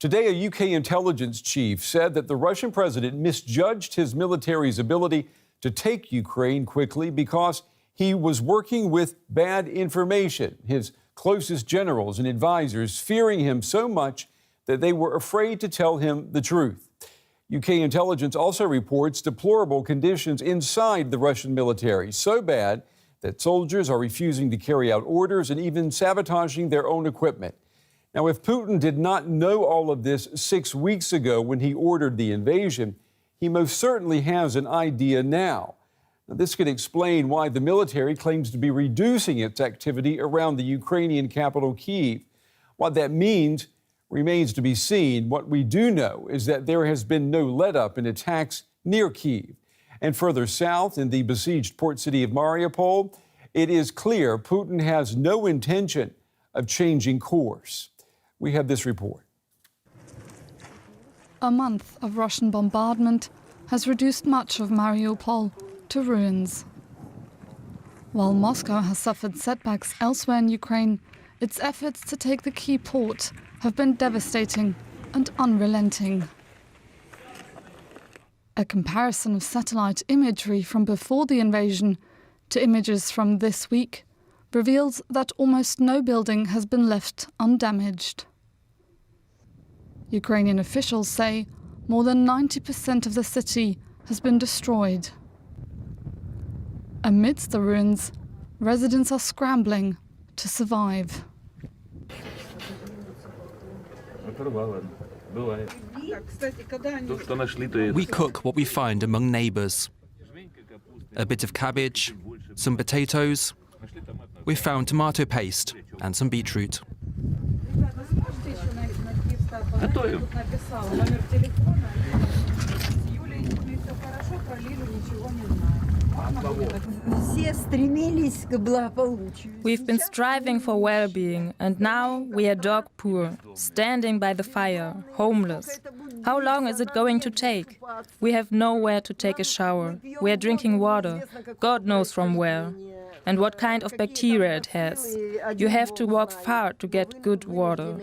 Today, a UK intelligence chief said that the Russian president misjudged his military's ability to take Ukraine quickly because he was working with bad information. His closest generals and advisors fearing him so much that they were afraid to tell him the truth. UK intelligence also reports deplorable conditions inside the Russian military, so bad that soldiers are refusing to carry out orders and even sabotaging their own equipment. Now, if Putin did not know all of this 6 weeks ago when he ordered the invasion, he most certainly has an idea now. Now, this could explain why the military claims to be reducing its activity around the Ukrainian capital, Kyiv. What that means remains to be seen. What we do know is that there has been no let-up in attacks near Kyiv. And further south, in the besieged port city of Mariupol, it is clear Putin has no intention of changing course. We have this report. A month of Russian bombardment has reduced much of Mariupol to ruins. While Moscow has suffered setbacks elsewhere in Ukraine, its efforts to take the key port have been devastating and unrelenting. A comparison of satellite imagery from before the invasion to images from this week reveals that almost no building has been left undamaged. Ukrainian officials say more than 90% of the city has been destroyed. Amidst the ruins, residents are scrambling to survive. We cook what we find among neighbours. A bit of cabbage, some potatoes. We found tomato paste and some beetroot. We've been striving for well-being, and now we are dog poor, standing by the fire, homeless. How long is it going to take? We have nowhere to take a shower. We are drinking water, God knows from where, and what kind of bacteria it has. You have to walk far to get good water.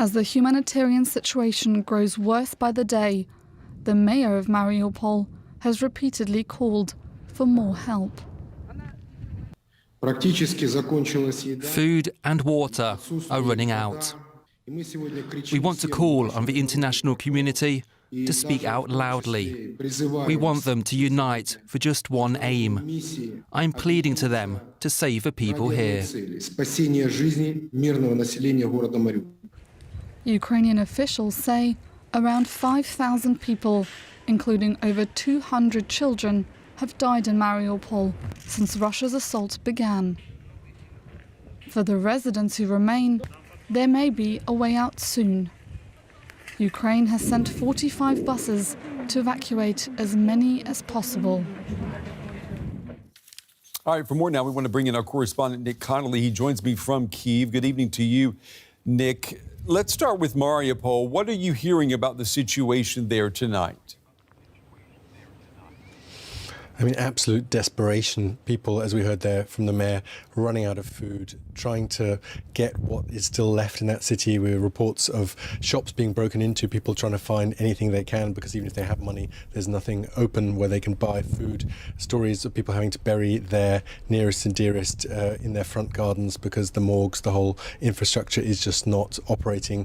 As the humanitarian situation grows worse by the day, the mayor of Mariupol has repeatedly called for more help. Food and water are running out. We want to call on the international community to speak out loudly. We want them to unite for just one aim. I'm pleading to them to save the people here. Ukrainian officials say around 5,000 people, including over 200 children, have died in Mariupol since Russia's assault began. For the residents who remain, there may be a way out soon. Ukraine has sent 45 buses to evacuate as many as possible. All right, for more now, we want to bring in our correspondent, Nick Connolly. He joins me from Kyiv. Good evening to you, Nick. Let's start with Mariupol. What are you hearing about the situation there tonight? I mean, absolute desperation. People, as we heard there from the mayor, running out of food, trying to get what is still left in that city. We have reports of shops being broken into, people trying to find anything they can, because even if they have money, there's nothing open where they can buy food. Stories of people having to bury their nearest and dearest in their front gardens because the morgues, the whole infrastructure is just not operating.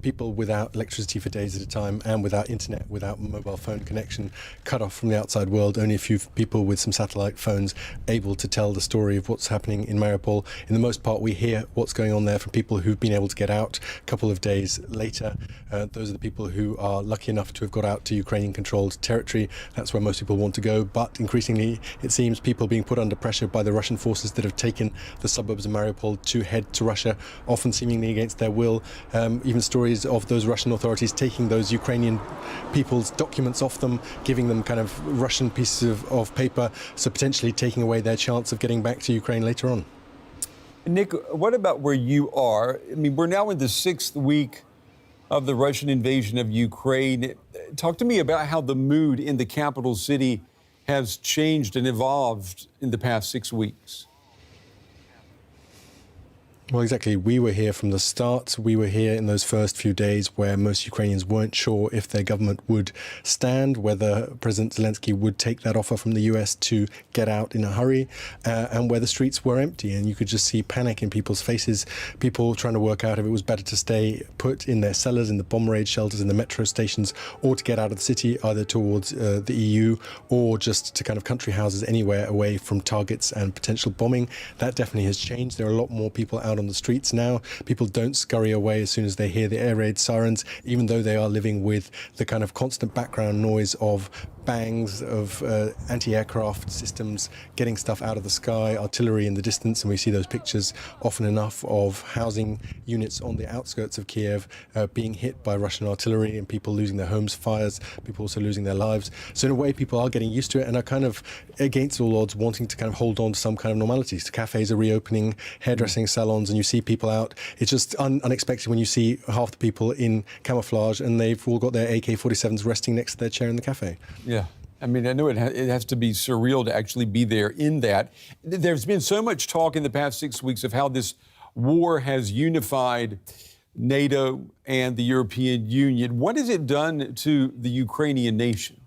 People without electricity for days at a time and without internet, without mobile phone connection, cut off from the outside world. Only a few people with some satellite phones able to tell the story of what's happening in Mariupol. In the most part, we hear what's going on there from people who've been able to get out a couple of days later. Those are the people who are lucky enough to have got out to Ukrainian-controlled territory. That's where most people want to go. But increasingly, it seems people being put under pressure by the Russian forces that have taken the suburbs of Mariupol to head to Russia, often seemingly against their will. Even stories of those Russian authorities taking those Ukrainian people's documents off them, giving them kind of Russian pieces of paper, so potentially taking away their chance of getting back to Ukraine later on. Nick, what about where you are? I mean, we're now in the 6th week of the Russian invasion of Ukraine. Talk to me about how the mood in the capital city has changed and evolved in the past 6 weeks. I mean, absolute desperation. People, as we heard there from the mayor, running out of food, trying to get what is still left in that city. We have reports of shops being broken into, people trying to find anything they can, because even if they have money, there's nothing open where they can buy food. For the residents who remain, there may be a way out soon. Well, exactly. We were here from the start. We were here in those first few days where most Ukrainians weren't sure if their government would stand, whether President Zelensky would take that offer from the US to get out in a hurry, and where the streets were empty. And you could just see panic in people's faces, people trying to work out if it was better to stay put in their cellars, in the bomb raid shelters, in the metro stations, or to get out of the city, either towards the EU or just to kind of country houses anywhere away from targets and potential bombing. That definitely has changed. There are a lot more people out on the streets now. People don't scurry away as soon as they hear the air raid sirens, even though they are living with the kind of constant background noise of bangs, of anti-aircraft systems getting stuff out of the sky, artillery in the distance, and we see those pictures often enough of housing units on the outskirts of Kyiv being hit by Russian artillery and people losing their homes, fires, people also losing their lives. So in a way, people are getting used to it and are kind of, against all odds, wanting to kind of hold on to some kind of normality. So cafes are reopening, hairdressing salons, and you see people out. It's just unexpected when you see half the people in camouflage and they've all got their AK-47s resting next to their chair in the cafe. Yeah. I mean, I know it has to be surreal to actually be there in that. There's been so much talk in the past 6 weeks of how this war has unified NATO and the European Union. What has it done to the Ukrainian nation?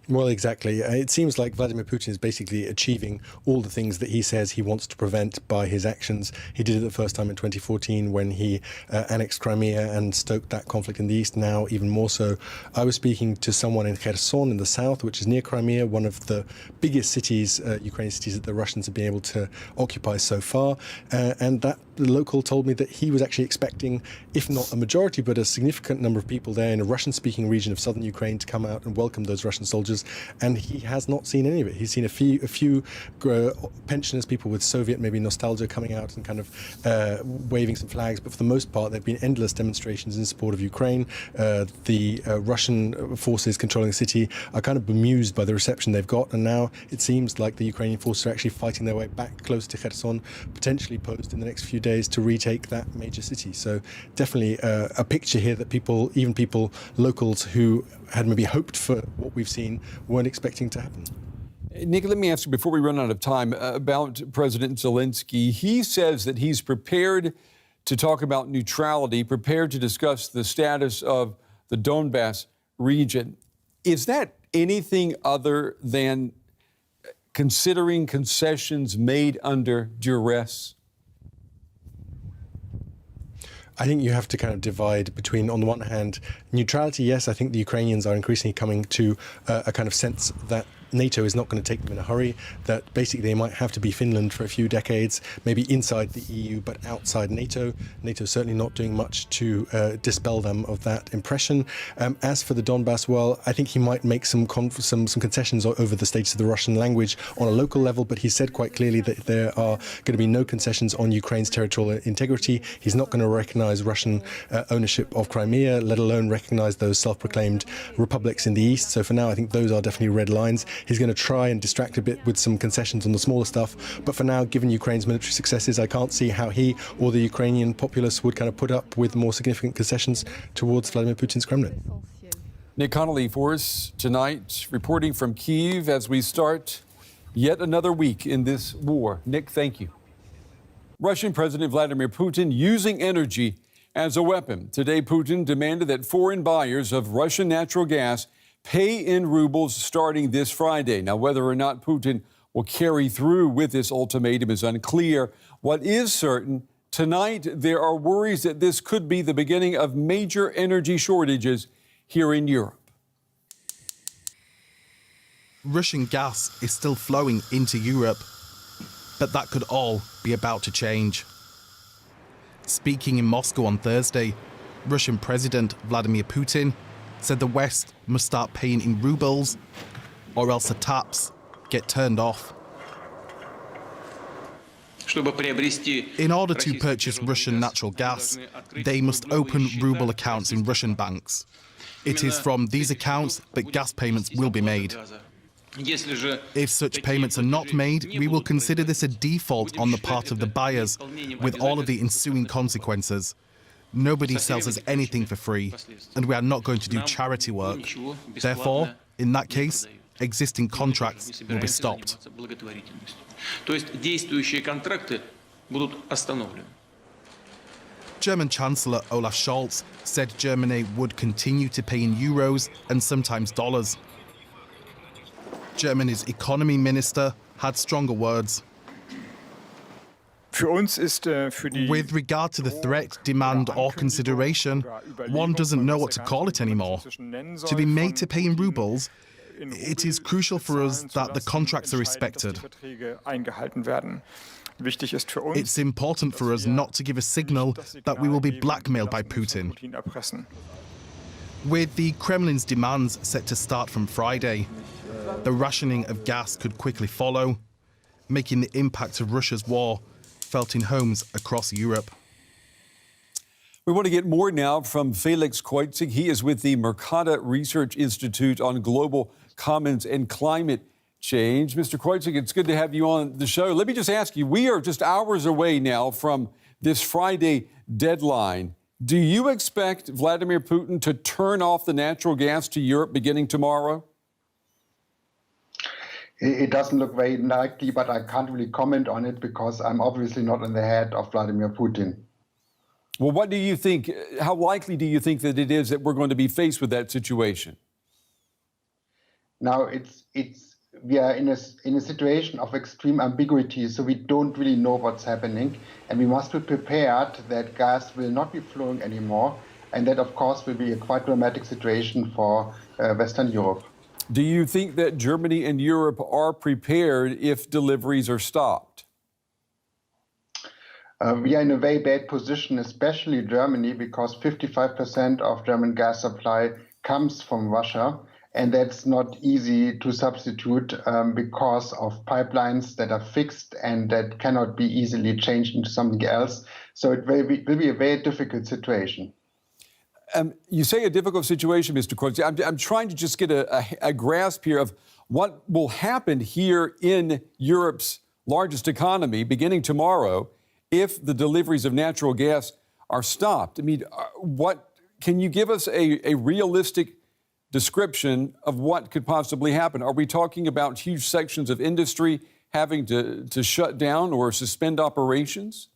Well, exactly. It seems like Vladimir Putin is basically achieving all the things that he says he wants to prevent by his actions. He did it the first time in 2014 when he annexed Crimea and stoked that conflict in the east, now even more so. I was speaking to someone in Kherson in the south, which is near Crimea, one of the biggest cities, Ukrainian cities that the Russians have been able to occupy so far. And that local told me that he was actually expecting, if not a majority, but a significant number of people there in a Russian-speaking region of southern Ukraine to come out and welcome those Russian soldiers. And he has not seen any of it. He's seen a few pensioners, people with Soviet maybe nostalgia coming out and kind of waving some flags. But for the most part, there have been endless demonstrations in support of Ukraine. The Russian forces controlling the city are kind of bemused by the reception they've got. And now it seems like the Ukrainian forces are actually fighting their way back close to Kherson, potentially posed in the next few days to retake that major city. So definitely a picture here that people, even people, locals who had maybe hoped for what we've seen, weren't expecting to happen. Nick, let me ask you before we run out of time about President Zelensky. He says that he's prepared to talk about neutrality, prepared to discuss the status of the Donbass region. Is that anything other than considering concessions made under duress? I think you have to kind of divide between, on the one hand, neutrality. Yes, I think the Ukrainians are increasingly coming to a kind of sense that NATO is not going to take them in a hurry, that basically they might have to be Finland for a few decades, maybe inside the EU but outside NATO. NATO's certainly not doing much to dispel them of that impression. As for the Donbass, well, I think he might make some concessions over the status of the Russian language on a local level, but he said quite clearly that there are going to be no concessions on Ukraine's territorial integrity. He's not going to recognize Russian ownership of Crimea, let alone recognize those self-proclaimed republics in the east. So for now, I think those are definitely red lines. He's going to try and distract a bit with some concessions on the smaller stuff. But for now, given Ukraine's military successes, I can't see how he or the Ukrainian populace would kind of put up with more significant concessions towards Vladimir Putin's Kremlin. Nick Connolly for us tonight, reporting from Kyiv as we start yet another week in this war. Nick, thank you. Russian President Vladimir Putin using energy as a weapon. Today, Putin demanded that foreign buyers of Russian natural gas pay in rubles starting this Friday. Now, whether or not Putin will carry through with this ultimatum is unclear. What is certain, tonight there are worries that this could be the beginning of major energy shortages here in Europe. Russian gas is still flowing into Europe, but that could all be about to change. Speaking in Moscow on Thursday, Russian President Vladimir Putin said the West must start paying in rubles or else the taps get turned off. In order to purchase Russian natural gas, they must open ruble accounts in Russian banks. It is from these accounts that gas payments will be made. If such payments are not made, we will consider this a default on the part of the buyers, with all of the ensuing consequences. Nobody sells us anything for free, and we are not going to do charity work. Therefore, in that case, existing contracts will be stopped. То есть действующие контракты будут остановлены. German Chancellor Olaf Scholz said Germany would continue to pay in euros and sometimes dollars. Germany's economy minister had stronger words. With regard to the threat, demand, or consideration, one doesn't know what to call it anymore. To be made to pay in rubles, it is crucial for us that the contracts are respected. It's important for us not to give a signal that we will be blackmailed by Putin. With the Kremlin's demands set to start from Friday, the rationing of gas could quickly follow, making the impact of Russia's war felt in homes across Europe. We want to get more now from Felix Kreutzig. He is with the Mercator Research Institute on Global Commons and Climate Change. Mr. Kreutzig, it's good to have you on the show. Let me just ask you, we are just hours away now from this Friday deadline. Do you expect Vladimir Putin to turn off the natural gas to Europe beginning tomorrow? It doesn't look very likely, but I can't really comment on it because I'm obviously not in the head of Vladimir Putin. Well, what do you think? How likely do you think that it is that we're going to be faced with that situation? Now, we are in a situation of extreme ambiguity, so we don't really know what's happening, and we must be prepared that gas will not be flowing anymore, and that, of course, will be a quite dramatic situation for Western Europe. Do you think that Germany and Europe are prepared if deliveries are stopped? We are in a very bad position, especially Germany, because 55% of German gas supply comes from Russia, and that's not easy to substitute because of pipelines that are fixed and that cannot be easily changed into something else. So it will be a very difficult situation. You say a difficult situation, Mr. Kreutzig. I'm trying to just get a grasp here of what will happen here in Europe's largest economy beginning tomorrow if the deliveries of natural gas are stopped. I mean, can you give us a realistic description of what could possibly happen? Are we talking about huge sections of industry having to shut down or suspend operations?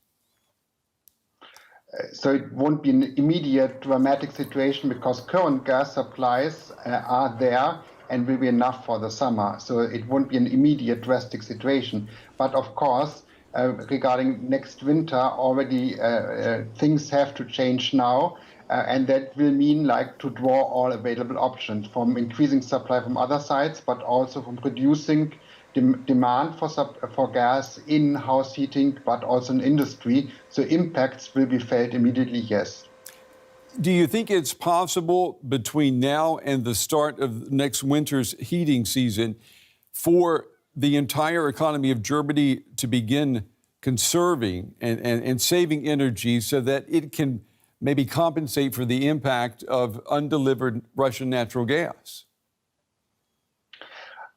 So it won't be an immediate dramatic situation because current gas supplies are there and will be enough for the summer. So it won't be an immediate drastic situation. But of course, regarding next winter, already things have to change now. And that will mean like to draw all available options from increasing supply from other sides, but also from reducing demand for gas in house heating, but also in industry. So impacts will be felt immediately, yes. Do you think it's possible between now and the start of next winter's heating season for the entire economy of Germany to begin conserving and saving energy so that it can maybe compensate for the impact of undelivered Russian natural gas?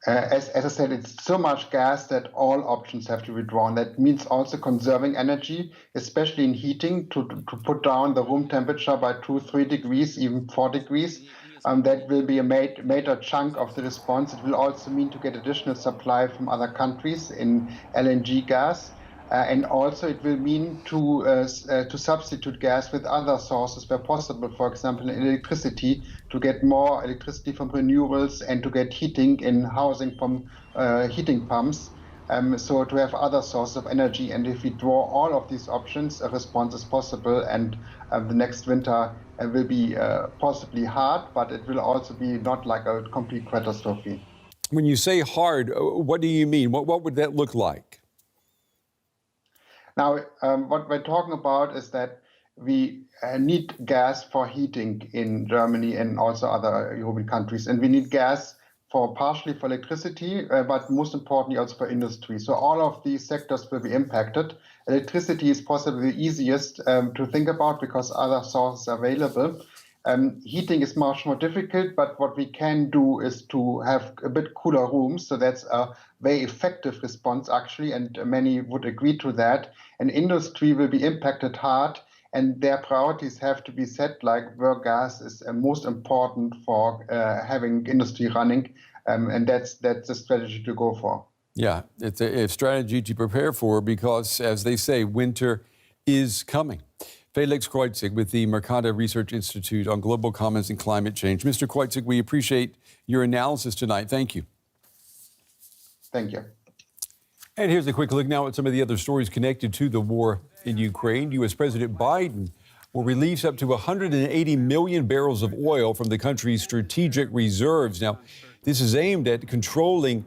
As I said, it's so much gas that all options have to be drawn. That means also conserving energy, especially in heating, to put down the room temperature by 2-3 degrees, even 4 degrees. That will be a major chunk of the response. It will also mean to get additional supply from other countries in LNG gas. And also it will mean to substitute gas with other sources where possible, for example, in electricity, to get more electricity from renewables and to get heating in housing from heating pumps. So to have other sources of energy. And if we draw all of these options, a response is possible. And the next winter will be possibly hard, but it will also be not like a complete catastrophe. When you say hard, what do you mean? What would that look like? Now, what we're talking about is that we need gas for heating in Germany and also other European countries. And we need gas partially for electricity, but most importantly also for industry. So all of these sectors will be impacted. Electricity is possibly the easiest to think about because other sources are available. Heating is much more difficult, but what we can do is to have a bit cooler rooms. So that's a very effective response, actually, and many would agree to that. And industry will be impacted hard, and their priorities have to be set, like where gas is most important for having industry running. And that's the strategy to go for. Yeah, it's a strategy to prepare for because, as they say, winter is coming. Felix Kreutzig with the Mercator Research Institute on Global Commons and Climate Change. Mr. Kreutzig, we appreciate your analysis tonight. Thank you. Thank you. And here's a quick look now at some of the other stories connected to the war in Ukraine. U.S. President Biden will release up to 180 million barrels of oil from the country's strategic reserves. Now, this is aimed at controlling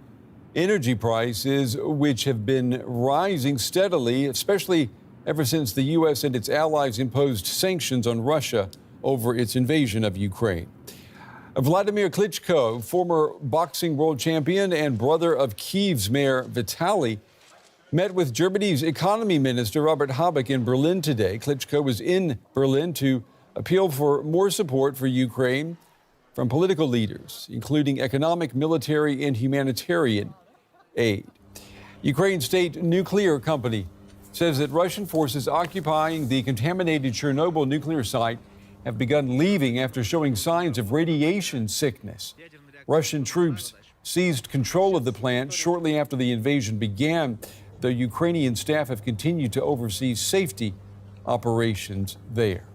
energy prices, which have been rising steadily, especially ever since the U.S. and its allies imposed sanctions on Russia over its invasion of Ukraine. Vladimir Klitschko, former boxing world champion and brother of Kyiv's mayor Vitaly, met with Germany's economy minister Robert Habeck in Berlin today. Klitschko was in Berlin to appeal for more support for Ukraine from political leaders, including economic, military, and humanitarian aid. Ukraine's state nuclear company says that Russian forces occupying the contaminated Chernobyl nuclear site have begun leaving after showing signs of radiation sickness. Russian troops seized control of the plant shortly after the invasion began, though Ukrainian staff have continued to oversee safety operations there.